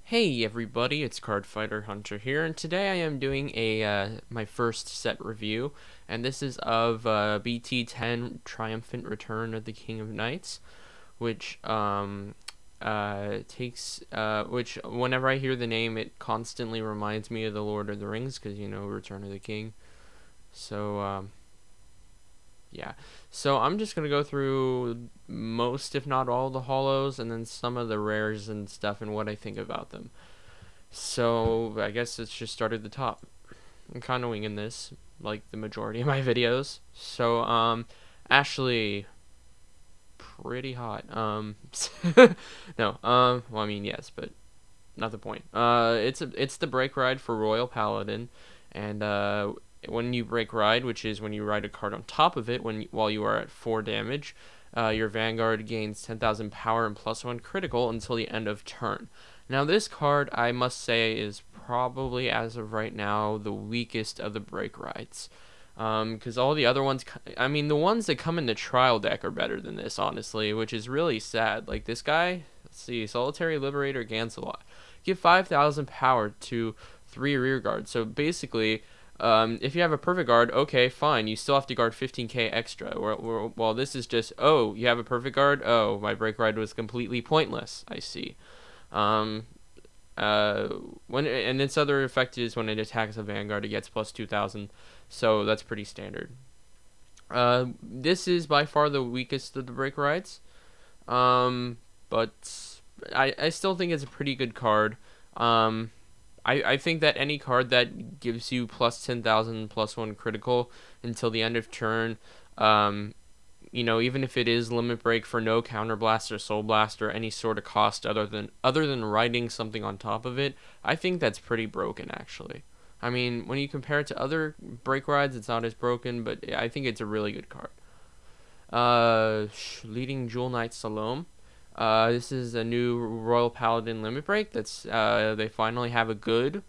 Hey everybody, it's Card Fighter Hunter here, and today I am doing a my first set review, and this is of BT10 Triumphant Return of the King of Knights, which which whenever I hear the name, it constantly reminds me of the Lord of the Rings, because you know, Return of the King. So yeah, so I'm just gonna go through most, if not all, the holos, and then some of the rares and stuff, and what I think about them. So I guess let's just start at the top. I'm kind of winging this, like the majority of my videos. So Ashley, pretty hot. No, well, I mean, yes, but not the point. It's the break ride for Royal Paladin, and when you break ride, which is when you ride a card on top of it, while you are at 4 damage, your Vanguard gains 10,000 power and +1 critical until the end of turn. Now this card, I must say, is probably, as of right now, the weakest of the break rides. Because all the other ones, I mean, the ones that come in the trial deck are better than this, honestly, which is really sad. Like this guy, let's see, Solitary Liberator Gancelot. Give 5,000 power to 3 rear guards. So basically, if you have a perfect guard, okay, fine. You still have to guard 15k extra. While this is just, oh, you have a perfect guard? Oh, my break ride was completely pointless. I see. And its other effect is when it attacks a Vanguard, it gets plus 2,000. So that's pretty standard. This is by far the weakest of the break rides. But I still think it's a pretty good card. I think that any card that gives you plus 10,000 +1 critical until the end of turn, you know, even if it is limit break for no counterblast or soul blast or any sort of cost other than writing something on top of it, I think that's pretty broken, actually. I mean, when you compare it to other break rides, it's not as broken, but I think it's a really good card. Leading Jewel Knight Salome. This is a new Royal Paladin limit break. That's they finally have a good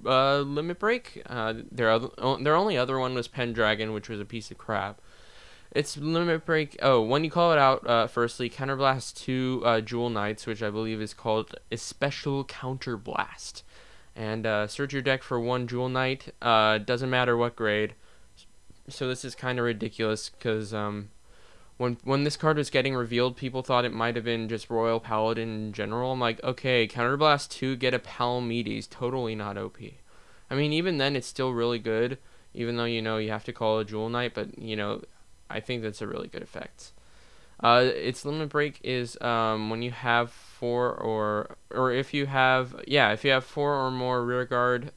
limit break. Their only other one was Pendragon, which was a piece of crap. It's limit break. Oh, when you call it out, firstly, counterblast 2 Jewel Knights, which I believe is called a special counterblast, and search your deck for 1 Jewel Knight. Doesn't matter what grade. So this is kind of ridiculous because when this card was getting revealed, people thought it might have been just Royal Paladin in general. I'm like, okay, counterblast 2, get a Palamedes, totally not OP. I mean, even then, it's still really good, even though, you know, you have to call a Jewel Knight, but, you know, I think that's a really good effect. Its limit break is when you have 4 or if you have 4 or more rearguard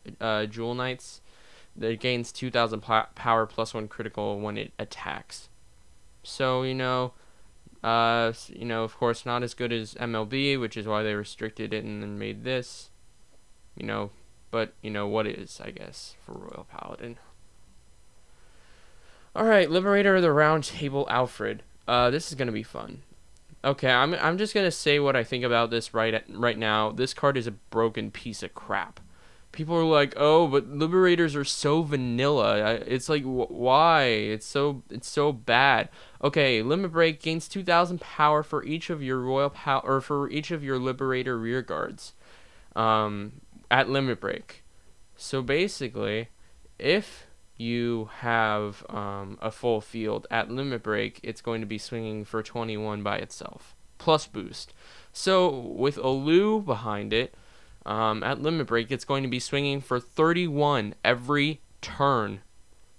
Jewel Knights, that gains 2,000 power +1 critical when it attacks. So, you know, of course, not as good as MLB, which is why they restricted it and then made this, you know, but, you know, what is, I guess, for Royal Paladin. Alright, Liberator of the Round Table Alfred. This is going to be fun. Okay, I'm just going to say what I think about this right now. This card is a broken piece of crap. People are like, oh, but Liberators are so vanilla. It's like, why? It's so bad. Okay, limit break gains 2,000 power for each of your Royal or for each of your Liberator rear guards, at limit break. So basically, if you have a full field at limit break, it's going to be swinging for 21 by itself, plus boost. So with Olu behind it, at limit break, it's going to be swinging for 31 every turn.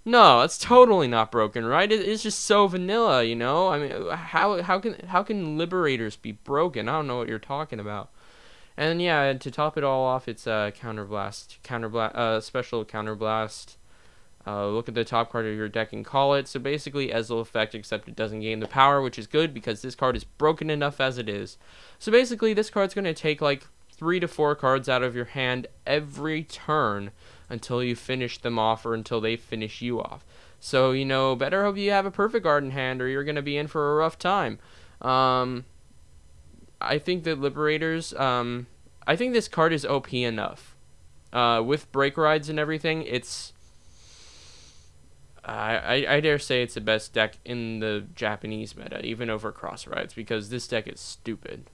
No, that's totally not broken, right? It's just so vanilla, you know? I mean, how can Liberators be broken? I don't know what you're talking about. And yeah, to top it all off, it's counterblast, special counterblast. Look at the top card of your deck and call it. So basically, Ezreal effect, except it doesn't gain the power, which is good because this card is broken enough as it is. So basically, this card's going to take like 3 to 4 cards out of your hand every turn until you finish them off or until they finish you off. So, you know, better hope you have a perfect guard in hand or you're going to be in for a rough time. I think that Liberators, I think this card is OP enough. With break rides and everything, it's, I dare say it's the best deck in the Japanese meta, even over cross rides, because this deck is stupid.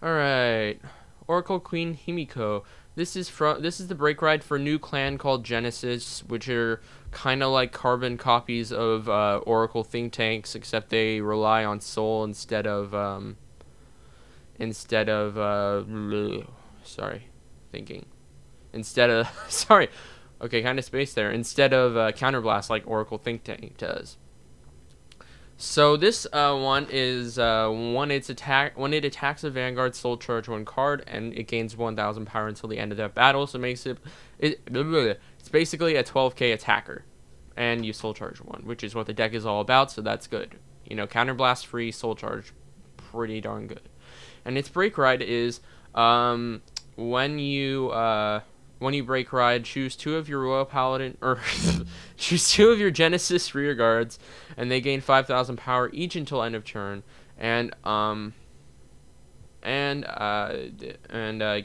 Alright. Oracle Queen Himiko. This is the break ride for a new clan called Genesis, which are kind of like carbon copies of Oracle think tanks, except they rely on soul sorry, thinking. Instead of sorry. Okay, kind of space there. Instead of counterblast like Oracle think tank does. So this one is when it attacks a Vanguard, Soul Charge one card, and it gains 1,000 power until the end of that battle. So it makes it's basically a 12k attacker, and you Soul Charge one, which is what the deck is all about. So that's good. You know, counterblast free, Soul Charge, pretty darn good. And its break ride is when you break ride, choose 2 of your Royal Paladin, or choose 2 of your Genesis rear guards, and they gain 5,000 power each until end of turn, and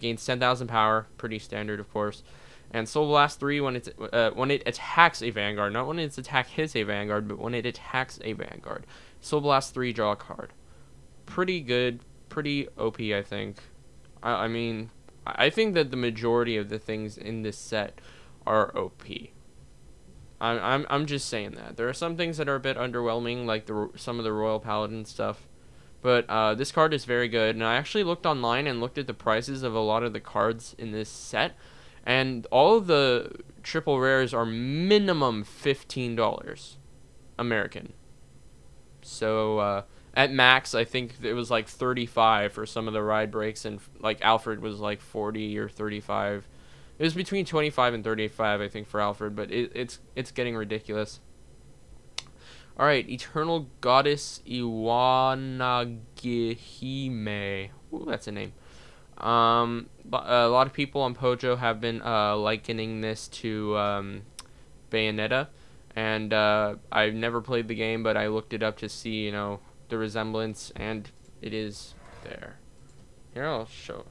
gains 10,000 power, pretty standard of course. And Soul Blast 3 when it attacks a Vanguard, not when its attack hits a Vanguard, but when it attacks a Vanguard. Soul Blast 3, draw a card. Pretty good, pretty OP, I think. I mean, I think that the majority of the things in this set are OP. I'm just saying that. There are some things that are a bit underwhelming, like some of the Royal Paladin stuff. But this card is very good, and I actually looked online and looked at the prices of a lot of the cards in this set, and all of the triple rares are minimum $15 American. So at max, I think it was like 35 for some of the ride breaks, and like Alfred was like 40 or 35. It was between 25 and 35, I think, for Alfred, but it's getting ridiculous. All right, Eternal Goddess Iwanagihime. Ooh, that's a name. But a lot of people on Pojo have been likening this to Bayonetta, and I've never played the game, but I looked it up to see, you know, the resemblance, and it is there. Here, I'll show.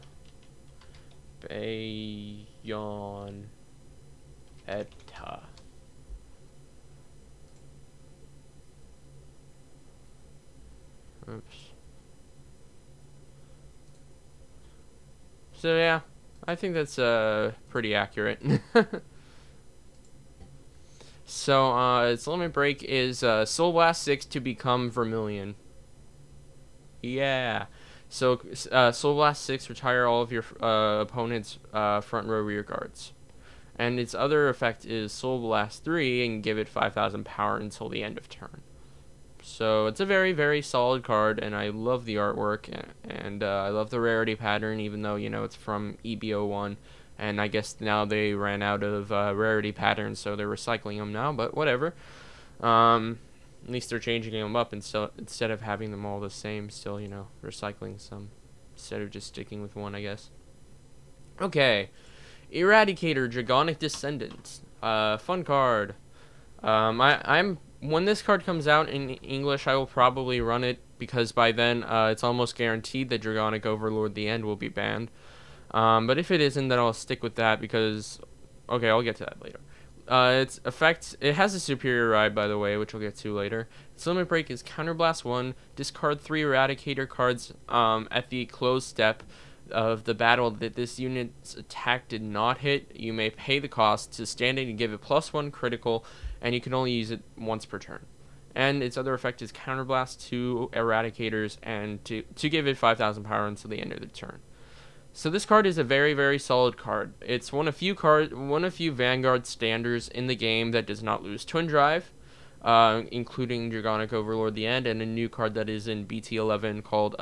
Bayonetta. Oops. So yeah, I think that's pretty accurate. So its limit break is Soul Blast 6 to become Vermilion. Yeah. So Soul Blast 6, retire all of your opponent's front row rear guards. And its other effect is Soul Blast 3 and give it 5,000 power until the end of turn. So it's a very, very solid card, and I love the artwork, and I love the rarity pattern, even though, you know, it's from EBO1, and I guess now they ran out of rarity patterns, so they're recycling them now, but whatever. At least they're changing them up, and so instead of having them all the same, still, you know, recycling some, instead of just sticking with one, I guess. Okay, Eradicator, Dragonic Descendants, fun card. When this card comes out in English, I will probably run it, because by then it's almost guaranteed that Dragonic Overlord the End will be banned. But if it isn't, then I'll stick with that, because okay, I'll get to that later. Its effect, it has a superior ride, by the way, which we'll get to later. Its limit break is Counterblast 1, discard 3 Eradicator cards at the close step of the battle that this unit's attack did not hit. You may pay the cost to stand in and give it +1 critical, and you can only use it once per turn. And its other effect is Counterblast 2 Eradicators, and to give it 5,000 power until the end of the turn. So this card is a very, very solid card. It's one of few Vanguard standards in the game that does not lose Twin Drive, including Dragonic Overlord the End, and a new card that is in BT11 called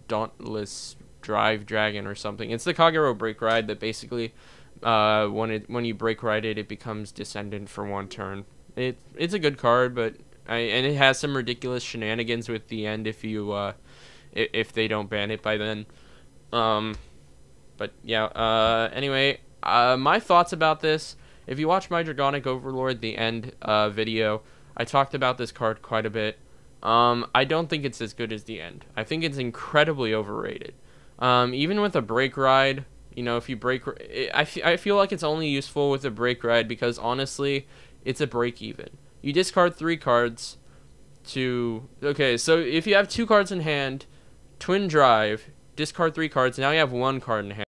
Dauntless Drive Dragon or something. It's the Kagero break ride that basically when you break ride it, it becomes Descendant for 1 turn. It's a good card, but and it has some ridiculous shenanigans with the end if you if they don't ban it by then. But yeah, anyway, my thoughts about this, if you watch my Dragonic Overlord the End video, I talked about this card quite a bit. I don't think it's as good as the End. I think it's incredibly overrated. Even with a break ride, you know, if you break, I feel like it's only useful with a break ride because honestly, it's a break even. You discard 3 cards to, okay, so if you have 2 cards in hand, Twin Drive, discard 3 cards. Now you have 1 card in hand.